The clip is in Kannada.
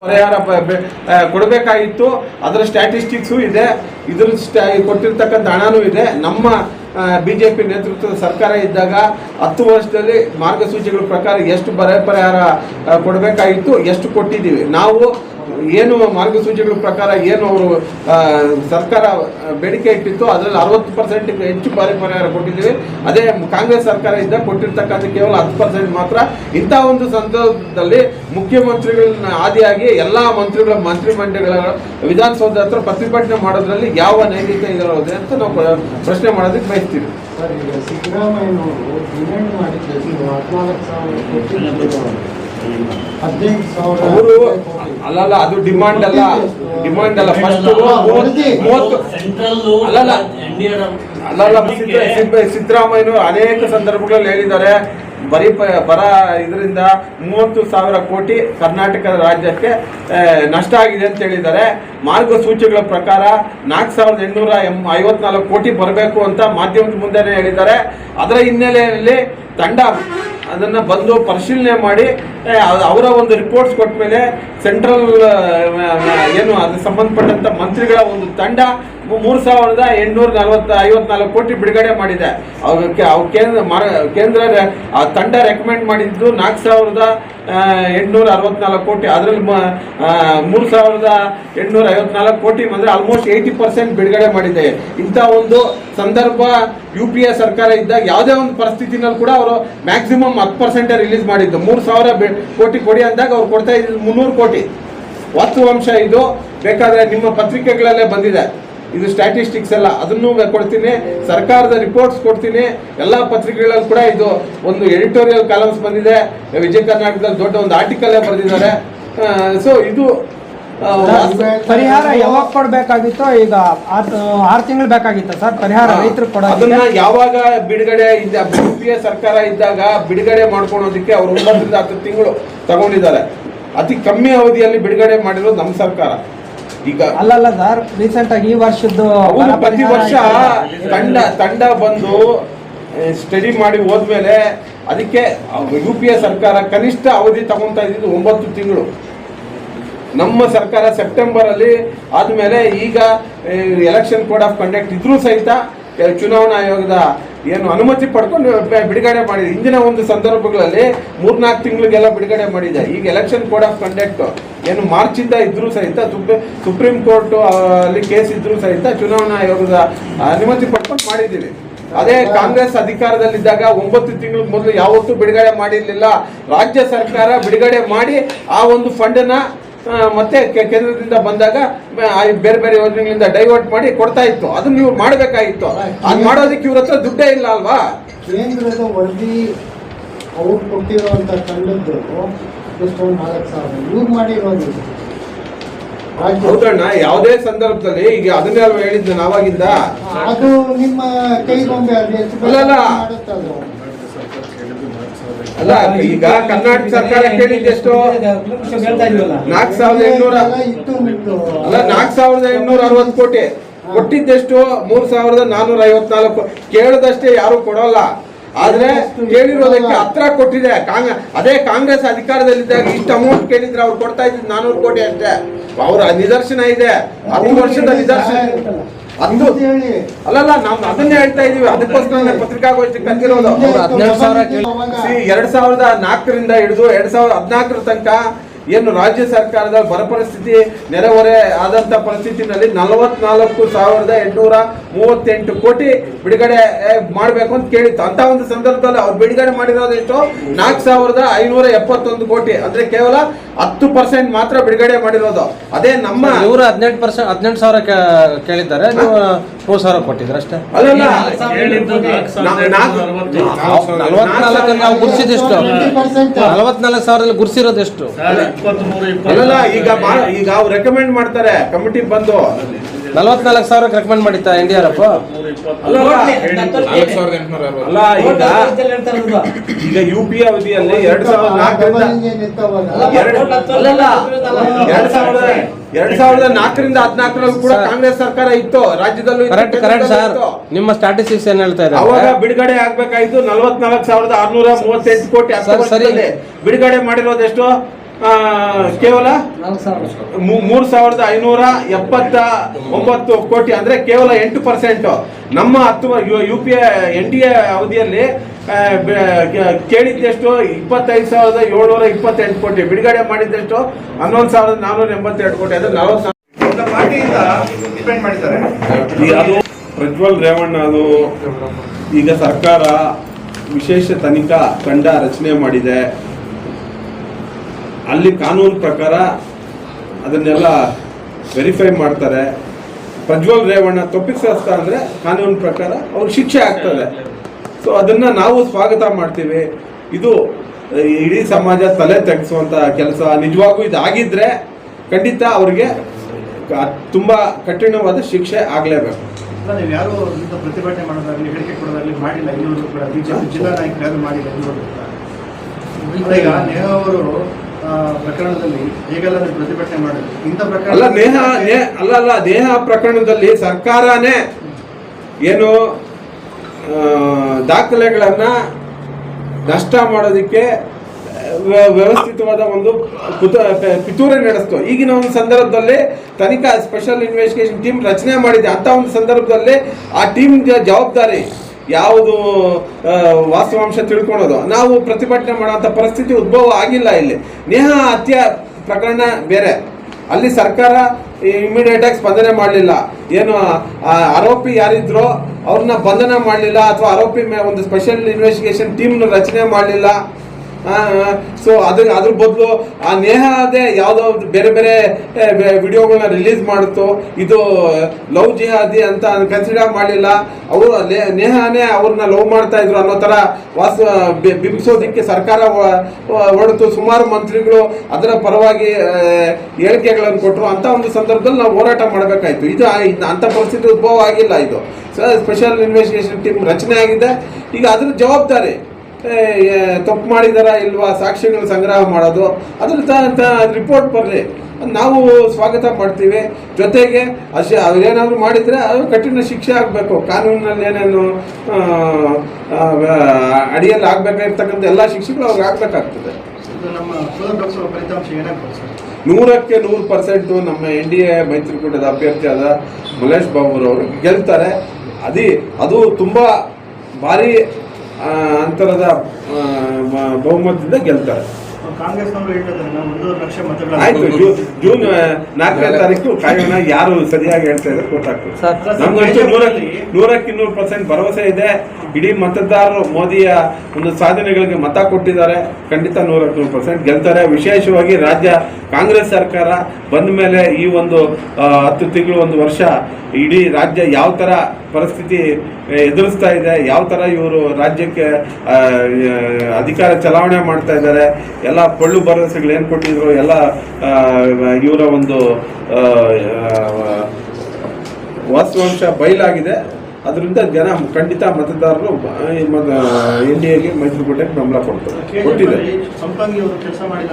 ಪರಿಹಾರ ಕೊಡಬೇಕಾಗಿತ್ತು. ಅದರ ಸ್ಟ್ಯಾಟಿಸ್ಟಿಕ್ಸು ಇದೆ, ಇದ್ರ ಕೊಟ್ಟಿರ್ತಕ್ಕಂಥ ಹಣನೂ ಇದೆ. ನಮ್ಮ ಬಿಜೆಪಿ ನೇತೃತ್ವದ ಸರ್ಕಾರ ಇದ್ದಾಗ 10 ವರ್ಷದಲ್ಲಿ ಮಾರ್ಗಸೂಚಿಗಳ ಪ್ರಕಾರ ಎಷ್ಟು ಪರಿಹಾರ ಕೊಡಬೇಕಾಗಿತ್ತು, ಎಷ್ಟು ಕೊಟ್ಟಿದ್ದೀವಿ. ನಾವು ಏನು ಮಾರ್ಗಸೂಚಿಗಳ ಪ್ರಕಾರ ಏನು ಅವರು ಸರ್ಕಾರ ಬೇಡಿಕೆ ಇಟ್ಟಿತ್ತು ಅದರಲ್ಲಿ 60% ಹೆಚ್ಚು ಪರಿಹಾರ ಕೊಟ್ಟಿದ್ದೀವಿ. ಅದೇ ಕಾಂಗ್ರೆಸ್ ಸರ್ಕಾರ ಇದ್ದಾಗ ಕೊಟ್ಟಿರ್ತಕ್ಕಂಥ ಕೇವಲ 10% ಮಾತ್ರ. ಇಂಥ ಒಂದು ಸಂದರ್ಭದಲ್ಲಿ ಮುಖ್ಯಮಂತ್ರಿಗಳನ್ನ ಆದಿಯಾಗಿ ಎಲ್ಲ ಮಂತ್ರಿಗಳ ಮಂತ್ರಿಮಂಡಲಗಳ ವಿಧಾನಸೌಧ ಹತ್ರ ಪ್ರತಿಭಟನೆ ಮಾಡೋದ್ರಲ್ಲಿ ಯಾವ ನೈತಿಕತೆ ಇರೋದೆ ಅಂತ ನಾವು ಪ್ರಶ್ನೆ ಮಾಡೋದಕ್ಕೆ ಬಯಸ್ತೀವಿ. ಅವರು ಅಲ್ಲಲ್ಲ, ಅದು ಡಿಮಾಂಡ್ ಅಲ್ಲ. ಫಸ್ಟ್ ಸಿದ್ದರಾಮಯ್ಯರು ಅನೇಕ ಸಂದರ್ಭಗಳಲ್ಲಿ ಹೇಳಿದ್ದಾರೆ, ಬರ ಇದರಿಂದ 30,000 ಕೋಟಿ ಕರ್ನಾಟಕ ರಾಜ್ಯಕ್ಕೆ ನಷ್ಟ ಆಗಿದೆ ಅಂತ ಹೇಳಿದ್ದಾರೆ. ಮಾರ್ಗಸೂಚಿಗಳ ಪ್ರಕಾರ 4,854 ಕೋಟಿ ಬರಬೇಕು ಅಂತ ಮಾಧ್ಯಮದ ಮುಂದೆನೇ ಹೇಳಿದ್ದಾರೆ. ಅದರ ಹಿನ್ನೆಲೆಯಲ್ಲಿ ತಂಡ ಅದನ್ನು ಬಂದು ಪರಿಶೀಲನೆ ಮಾಡಿ ಅವರ ಒಂದು ರಿಪೋರ್ಟ್ಸ್ ಕೊಟ್ಟ ಮೇಲೆ ಸೆಂಟ್ರಲ್ ಏನು ಅದಕ್ಕೆ ಸಂಬಂಧಪಟ್ಟಂಥ ಮಂತ್ರಿಗಳ ಒಂದು ತಂಡ 3,854 ಕೋಟಿ ಬಿಡುಗಡೆ ಮಾಡಿದೆ. ಕೇಂದ್ರ ತಂಡ ರೆಕಮೆಂಡ್ ಮಾಡಿದ್ದು 4,864 ಕೋಟಿ. ಅದರಲ್ಲಿ 3,854 ಕೋಟಿ ಅಂದರೆ ಆಲ್ಮೋಸ್ಟ್ 80% ಬಿಡುಗಡೆ ಮಾಡಿದೆ. ಇಂಥ ಒಂದು ಸಂದರ್ಭ UPA ಸರ್ಕಾರ ಇದ್ದಾಗ ಯಾವುದೇ ಒಂದು ಪರಿಸ್ಥಿತಿನಲ್ಲಿ ಕೂಡ ಅವರು ಮ್ಯಾಕ್ಸಿಮಮ್ 10% ರಿಲೀಸ್ ಮಾಡಿದ್ದು. 3,000 ಕೋಟಿ ಕೊಡಿ ಅಂದಾಗ ಅವ್ರು ಕೊಡ್ತಾ ಇದ್ದು 300 ಕೋಟಿ. ವಾಸ್ತವಾಂಶ ಇದು, ಬೇಕಾದರೆ ನಿಮ್ಮ ಪತ್ರಿಕೆಗಳಲ್ಲೇ ಬಂದಿದೆ. ಇದು ಸ್ಟ್ಯಾಟಿಸ್ಟಿಕ್ಸ್ ಎಲ್ಲ, ಅದನ್ನು ಕೊಡ್ತೀನಿ. ಸರ್ಕಾರದ ರಿಪೋರ್ಟ್ಸ್ ಕೊಡ್ತೀನಿ. ಎಲ್ಲ ಪತ್ರಿಕೆಗಳಲ್ಲಿ ಕೂಡ ಇದು ಒಂದು ಎಡಿಟೋರಿಯಲ್ ಕಾಲಮ್ಸ್ ಬಂದಿದೆ. ವಿಜಯ ಕರ್ನಾಟಕದಲ್ಲಿ ದೊಡ್ಡ ಒಂದು ಆರ್ಟಿಕಲ್ಲೇ ಬರೆದಿದ್ದಾರೆ. ಸೊ ಇದು ಪರಿಹಾರ ಯಾವಾಗ ಕೊಡಬೇಕಾಗಿತ್ತು? ಈಗ 6 ತಿಂಗಳು ಬೇಕಾಗಿತ್ತು ಸರ್ ಪರಿಹಾರ ರೈತರು ಕೊಡೋದು. ಅದನ್ನ ಯಾವಾಗ ಬಿಡುಗಡೆ UPA ಸರ್ಕಾರ ಇದ್ದಾಗ ಬಿಡುಗಡೆ ಮಾಡ್ಕೊಳೋದಕ್ಕೆ ಅವರು 9 ರಿಂದ 10 ತಿಂಗಳು ತಗೊಂಡಿದ್ದಾರೆ. ಅತಿ ಕಮ್ಮಿ ಅವಧಿಯಲ್ಲಿ ಬಿಡುಗಡೆ ಮಾಡಿರೋದು ನಮ್ಮ ಸರ್ಕಾರ. ಈಗ ಅಲ್ಲಲ್ಲ ಸರ್, ರೀಸೆಂಟ್ ಆಗಿ ಈ ವರ್ಷದ್ದು ಪ್ರತಿ ವರ್ಷ ತಂಡ ಬಂದು ಸ್ಟಡಿ ಮಾಡಿ ಹೋದ್ಮೇಲೆ ಅದಕ್ಕೆ UPA ಸರ್ಕಾರ ಕನಿಷ್ಠ ಅವಧಿ ತಗೊಂತಾ ಇದ್ದಿದ್ದು 9 ತಿಂಗಳು. ನಮ್ಮ ಸರ್ಕಾರ ಸೆಪ್ಟೆಂಬರ್ ಅಲ್ಲಿ ಆದ್ಮೇಲೆ ಈಗ ಎಲೆಕ್ಷನ್ ಕೋಡ್ ಆಫ್ ಕಂಡಕ್ಟ್ ಇದ್ರೂ ಸಹಿತ ಚುನಾವಣಾ ಆಯೋಗದ ಏನು ಅನುಮತಿ ಪಡ್ಕೊಂಡು ಬಿಡುಗಡೆ ಮಾಡಿದೆ. ಹಿಂದಿನ ಒಂದು ಸಂದರ್ಭಗಳಲ್ಲಿ 3-4 ತಿಂಗಳಿಗೆಲ್ಲ ಬಿಡುಗಡೆ ಮಾಡಿದೆ. ಈಗ ಎಲೆಕ್ಷನ್ ಕೋಡ್ ಆಫ್ ಕಂಡಕ್ಟ್ ಏನು ಮಾರ್ಚಿಂದ ಇದ್ರೂ ಸಹಿತ ಸುಪ್ರೀಂ ಕೋರ್ಟ್ ಅಲ್ಲಿ ಕೇಸ್ ಇದ್ರೂ ಸಹಿತ ಚುನಾವಣಾ ಆಯೋಗದ ಅನುಮತಿ ಪಡ್ಕೊಂಡು ಮಾಡಿದ್ದೀವಿ. ಅದೇ ಕಾಂಗ್ರೆಸ್ ಅಧಿಕಾರದಲ್ಲಿದ್ದಾಗ 9 ತಿಂಗಳ ಮೊದಲು ಯಾವತ್ತೂ ಬಿಡುಗಡೆ ಮಾಡಿರಲಿಲ್ಲ. ರಾಜ್ಯ ಸರ್ಕಾರ ಬಿಡುಗಡೆ ಮಾಡಿ ಆ ಒಂದು ಫಂಡನ್ನ ಮತ್ತೆ ಕೇಂದ್ರದಿಂದ ಬಂದಾಗ ಬೇರೆ ಬೇರೆ ಯೋಜನೆಗಳಿಂದ ಡೈವರ್ಟ್ ಮಾಡಿ ಕೊಡ್ತಾ ಇತ್ತು. ಅದನ್ನ ನೀವು ಮಾಡಬೇಕಾಗಿತ್ತು. ಅದು ಮಾಡೋದಕ್ಕೆ ಇವ್ರ ಹತ್ರ ದುಡ್ಡೇ ಇಲ್ಲ ಅಲ್ವಾ? ಕೇಂದ್ರದ ವರದಿ ಅವ್ರು ಕೊಟ್ಟಿರುವಂತ ತಂಡದ್ದು 4,000 ಇವ್ರು ಮಾಡಿರೋದು. ಹೌದಣ್ಣ, ಯಾವುದೇ ಸಂದರ್ಭದಲ್ಲಿ ಈಗ ಅದನ್ನೇ ಅಲ್ವಾ ಹೇಳಿದ್ದು ನಾವಾಗಿಂದ. ಅದು ನಿಮ್ಮ ಕೈಗೊಂಬೆ ಅಲ್ಲ, ಈಗ ಕರ್ನಾಟಕ ಸರ್ಕಾರ ಕೇಳಿದ್ದೆಷ್ಟು? 4,860 ಕೋಟಿ. ಕೊಟ್ಟಿದ್ದೆಷ್ಟು? 3,454. ಕೇಳದಷ್ಟೇ ಯಾರು ಕೊಡೋಲ್ಲ. ಆದ್ರೆ ಕೇಳಿರೋದಕ್ಕೆ ಹತ್ರ ಕೊಟ್ಟಿದೆ. ಅದೇ ಕಾಂಗ್ರೆಸ್ ಅಧಿಕಾರದಲ್ಲಿದ್ದಾಗ ಇಷ್ಟು ಅಮೌಂಟ್ ಕೇಳಿದ್ರೆ ಅವ್ರು ಕೊಡ್ತಾ ಇದ್ದು 400 ಕೋಟಿ ಅಷ್ಟೇ. ಅವರ ನಿದರ್ಶನ ಇದೆ, 10 ವರ್ಷದ ನಿದರ್ಶನ. ಅಲ್ಲಲ್ಲ, ನಾವು ಅದನ್ನೇ ಹೇಳ್ತಾ ಇದೀವಿ. ಅದಕ್ಕೋಸ್ಕರ ಪತ್ರಿಕಾಗೋಷ್ಠಿ ಕರೆದಿರೋದು. 2004ರಿಂದ ಹಿಡಿದು 2014 ತನಕ ಏನು ರಾಜ್ಯ ಸರ್ಕಾರದ ಬರ ಪರಿಸ್ಥಿತಿ ನೆರೆಹೊರೆ ಆದಂತ ಪರಿಸ್ಥಿತಿನಲ್ಲಿ 44,838 ಕೋಟಿ ಬಿಡುಗಡೆ ಮಾಡಬೇಕು ಅಂತ ಕೇಳಿತ್ತು. ಅಂತ ಒಂದು ಸಂದರ್ಭದಲ್ಲಿ ಅವ್ರು ಬಿಡುಗಡೆ ಮಾಡಿರೋದು ಎಷ್ಟು? 4,571 ಕೋಟಿ. ಅಂದ್ರೆ ಕೇವಲ 10% ಮಾತ್ರ ಬಿಡುಗಡೆ ಮಾಡಿರೋದು. ಅದೇ ನಮ್ಮ ಇವರು 18,000 ಕೇಳಿದ್ದಾರೆ, ನೀವು 3,000 ಕೊಟ್ಟಿದ್ರೆ ಅಷ್ಟೇ. ಅಲ್ಲಲ್ಲ, 44 ಗುರ್ಸಿದೆಷ್ಟು? 44,000 ಗುರ್ಸಿರೋದು ಎಷ್ಟು? ಅಲ್ಲಲ್ಲ, ಈಗ ಅವ್ರು ರೆಕಮೆಂಡ್ ಮಾಡ್ತಾರೆ ಕಮಿಟಿ ಬಂದು 44,000 ರೆಕಮೆಂಡ್ ಮಾಡಿತ್ತಾ NDRF? ಅಲ್ಲ, ಈಗ UPA ಅವಧಿಯಲ್ಲಿ 2004ರಿಂದ 2004ರಿಂದ 2014 ಕೂಡ ಸರ್. ಕಾಂಗ್ರೆಸ್ ಸರ್ಕಾರ ಇತ್ತು, ರಾಜ್ಯದಲ್ಲೂ ಇತ್ತು, ಕರೆಕ್ಟ್ ಕೇಂದ್ರದಲ್ಲೂ ಸರ್. ಇತ್ತು. ನಿಮ್ಮ ಸ್ಟ್ಯಾಟಿಸ್ಟಿಕ್ಸ್ ಏನ್ ಹೇಳ್ತಾ ಅವಾಗ ಇದ್ದಾರೆ? ಬಿಡುಗಡೆ ಆಗ್ಬೇಕಾಯ್ತು 44,638 ಕೋಟಿ. ಸರ್, ಸರಿ. ಬಿಡುಗಡೆ ಮಾಡಿರೋದೆಷ್ಟು? ಕೇವಲ 3,579 ಕೋಟಿ, ಅಂದ್ರೆ ಕೇವಲ 8%. ನಮ್ಮ UPA NDA ಅವಧಿಯಲ್ಲಿ ಕೇಳಿದ್ದೆಷ್ಟು? 25,728 ಕೋಟಿ. ಬಿಡುಗಡೆ ಮಾಡಿದ್ದೆಷ್ಟು? 11,482 ಕೋಟಿ. ಅದು 40 ಪಾರ್ಟಿಯಿಂದ ಡಿಪೆಂಡ್ ಮಾಡಿದ್ದಾರೆ. ಅದು ಪ್ರಜ್ವಲ್ ರೇವಣ್ಣ ಅದು ಈಗ ಸರ್ಕಾರ ವಿಶೇಷ ತನಿಖಾ ತಂಡ ರಚನೆ ಮಾಡಿದೆ. ಅಲ್ಲಿ ಕಾನೂನು ಪ್ರಕಾರ ಅದನ್ನೆಲ್ಲ ವೆರಿಫೈ ಮಾಡ್ತಾರೆ. ಪ್ರಜ್ವಲ್ ರೇವಣ್ಣ ತಪ್ಪಿಸ್ತ ಅಂದ್ರೆ ಕಾನೂನು ಪ್ರಕಾರ ಅವ್ರಿಗೆ ಶಿಕ್ಷೆ ಆಗ್ತದೆ. ಸೊ ಅದನ್ನ ನಾವು ಸ್ವಾಗತ ಮಾಡ್ತೀವಿ. ಇದು ಇಡೀ ಸಮಾಜ ತಲೆ ತೆಗೆಸುವಂತ ಕೆಲಸ. ನಿಜವಾಗೂ ಇದಾಗಿದ್ರೆ ಖಂಡಿತ ಅವ್ರಿಗೆ ತುಂಬಾ ಕಠಿಣವಾದ ಶಿಕ್ಷೆ ಆಗ್ಲೇಬೇಕು. ನೀವು ಯಾರು ಪ್ರತಿಭಟನೆ ಮಾಡೋದಾಗಲಿ ಹೇಳಿಕೆ ಕೊಡೋದಾಗಲಿ ಮಾಡಿಲ್ಲ, ಇನ್ನೂರು ಕೂಡ ಬಿಜೆಪಿ ಜಿಲ್ಲಾ ನಾಯಕರು ಯಾರು ಮಾಡಿಲ್ಲ ಇನ್ನೂರು ಕೂಡ. ಈಗ ನೇಹ ಅವರು ಪ್ರಕರಣದಲ್ಲಿ ಹೇಗೆಲ್ಲ ನೀವು ಪ್ರತಿಭಟನೆ ಮಾಡಿದ್ರು ಇಂಥ ಪ್ರಕರಣ ಅಲ್ಲ ನೇಹ ಪ್ರಕರಣದಲ್ಲಿ ಸರ್ಕಾರನೇ ಏನು ದಾಖಲೆಗಳನ್ನ ನಷ್ಟ ಮಾಡೋದಕ್ಕೆ ವ್ಯವಸ್ಥಿತವಾದ ಒಂದು ಪಿತೂರಿ ನಡೆಸ್ತು. ಈಗಿನ ಒಂದು ಸಂದರ್ಭದಲ್ಲಿ ತನಿಖಾ ಸ್ಪೆಷಲ್ ಇನ್ವೆಸ್ಟಿಗೇಷನ್ ಟೀಮ್ ರಚನೆ ಮಾಡಿದೆ. ಅಂತ ಒಂದು ಸಂದರ್ಭದಲ್ಲಿ ಆ ಟೀಮ್ ಜವಾಬ್ದಾರಿ ಯಾವುದು ವಾಸ್ತವಾಂಶ ತಿಳ್ಕೊಳೋದು. ನಾವು ಪ್ರತಿಭಟನೆ ಮಾಡುವಂಥ ಪರಿಸ್ಥಿತಿ ಉದ್ಭವ ಆಗಿಲ್ಲ. ಇಲ್ಲಿ ನೇಹಾ ಹತ್ಯೆ ಪ್ರಕರಣ ಬೇರೆ. ಅಲ್ಲಿ ಸರ್ಕಾರ ಇಮಿಡಿಯೇಟ್ ಆಗಿ ಸ್ಪಂದನೆ ಮಾಡಲಿಲ್ಲ. ಏನು ಆರೋಪಿ ಯಾರಿದ್ರೋ ಅವ್ರನ್ನ ಬಂಧನ ಮಾಡಲಿಲ್ಲ, ಅಥವಾ ಆರೋಪಿ ಒಂದು ಸ್ಪೆಷಲ್ ಇನ್ವೆಸ್ಟಿಗೇಷನ್ ಟೀಮ್ನ ರಚನೆ ಮಾಡಲಿಲ್ಲ. ಸೊ ಅದ್ರ ಬದಲು ಆ ನೇಹಾದೇ ಯಾವುದೋ ಬೇರೆ ಬೇರೆ ವಿಡಿಯೋಗಳನ್ನ ರಿಲೀಸ್ ಮಾಡುತ್ತೋ, ಇದು ಲವ್ ಜಿಹಾದಿ ಅಂತ ಕನ್ಸಿಡರ್ ಮಾಡಲಿಲ್ಲ. ಅವರು ನೇಹಾನೇ ಅವ್ರನ್ನ ಲವ್ ಮಾಡ್ತಾ ಇದ್ರು ಅನ್ನೋ ಥರ ಬಿಂಬಿಸೋದಕ್ಕೆ ಸರ್ಕಾರ ಹೊರತು ಸುಮಾರು ಮಂತ್ರಿಗಳು ಅದರ ಪರವಾಗಿ ಹೇಳಿಕೆಗಳನ್ನು ಕೊಟ್ಟರು. ಅಂತ ಒಂದು ಸಂದರ್ಭದಲ್ಲಿ ನಾವು ಹೋರಾಟ ಮಾಡಬೇಕಾಯ್ತು. ಇದು ಅಂಥ ಪರಿಸ್ಥಿತಿ ಉದ್ಭವ ಆಗಿಲ್ಲ. ಇದು ಸ್ಪೆಷಲ್ ಇನ್ವೆಸ್ಟಿಗೇಷನ್ ಟೀಮ್ ರಚನೆ ಆಗಿದೆ. ಈಗ ಅದ್ರ ಜವಾಬ್ದಾರಿ ತಪ್ಪು ಮಾಡಿದಾರಾ ಇಲ್ವಾ ಸಾಕ್ಷಿಗಳು ಸಂಗ್ರಹ ಮಾಡೋದು, ಅದ್ರ ರಿಪೋರ್ಟ್ ಬರಲಿ, ನಾವು ಸ್ವಾಗತ ಮಾಡ್ತೀವಿ. ಜೊತೆಗೆ ಅವ್ರೇನಾದ್ರು ಮಾಡಿದರೆ ಅದು ಕಠಿಣ ಶಿಕ್ಷೆ ಆಗಬೇಕು. ಕಾನೂನಿನಲ್ಲಿ ಏನೇನು ಅಡಿಯಲ್ಲಿ ಆಗಬೇಕಾಗಿರ್ತಕ್ಕಂಥ ಎಲ್ಲ ಶಿಕ್ಷೆಗಳು ಅವ್ರಿಗೆ ಆಗಬೇಕಾಗ್ತದೆ. ನಮ್ಮ ಫಲಿತಾಂಶ ಏನಾಗ್ಬೋದು ಸರ್? 100ಕ್ಕೆ 100% ನಮ್ಮ NDA ಮೈತ್ರಿಕೂಟದ ಅಭ್ಯರ್ಥಿಯಾದ ಮಲ್ಲೇಶ್ ಬಾಬುರವರು ಗೆಲ್ತಾರೆ. ಅದು ತುಂಬ ಭಾರಿ ಅಂತರದ ಬಹುಮತದಿಂದ ಗೆಲ್ತಾರೆ. ಕಾಂಗ್ರೆಸ್ನವರು ಹೇಳ್ತಾರೆ ನಾವು 1 ಲಕ್ಷ ಮತಗಳು. ಆಯ್ತು, ಜೂನ್ 4ನೇ ತಾರೀಕು ಕಾಯೋಣ. ಯಾರು ಸರಿಯಾಗಿ ಹೇಳ್ತಾ ಇದ್ದಾರೆ ಗೊತ್ತಾಗ್ತದೆ. ನಮ್ಗಂತೂ 100ಕ್ಕೆ 100% ಭರವಸೆ ಇದೆ. ಇಡೀ ಮತದಾರರು ಮೋದಿಯ ಒಂದು ಸಾಧನೆಗಳಿಗೆ ಮತ ಕೊಟ್ಟಿದ್ದಾರೆ. ಖಂಡಿತ 100ಕ್ಕೆ 100% ಗೆಲ್ತಾರೆ. ವಿಶೇಷವಾಗಿ ರಾಜ್ಯ ಕಾಂಗ್ರೆಸ್ ಸರ್ಕಾರ ಬಂದ ಮೇಲೆ ಈ ಒಂದು 10 ತಿಂಗಳು 1 ವರ್ಷ ಇಡೀ ರಾಜ್ಯ ಯಾವ ಥರ ಪರಿಸ್ಥಿತಿ ಎದುರಿಸ್ತಾ ಇದೆ, ಯಾವ ಥರ ಇವರು ರಾಜ್ಯಕ್ಕೆ ಅಧಿಕಾರ ಚಲಾವಣೆ ಮಾಡ್ತಾ ಇದ್ದಾರೆ, ಎಲ್ಲ ಪೊಳ್ಳು ಭರವಸೆಗಳು ಏನು ಕೊಟ್ಟಿದ್ರು ಎಲ್ಲ ಇವರ ಒಂದು ವಾಸ್ತವಾಂಶ ಬಯಲಾಗಿದೆ. ಅದರಿಂದ ಜನ ಖಂಡಿತ ಮತದಾರರು NDAಗೆ ಮೈತ್ರಿಕೂಟಕ್ಕೆ ಬೆಂಬಲ ಕೊಟ್ಟಿದ್ದಾರೆ. ಸಂಪಂಗಿ ಅವರು ಕೆಲಸ ಮಾಡಿಲ್ಲ.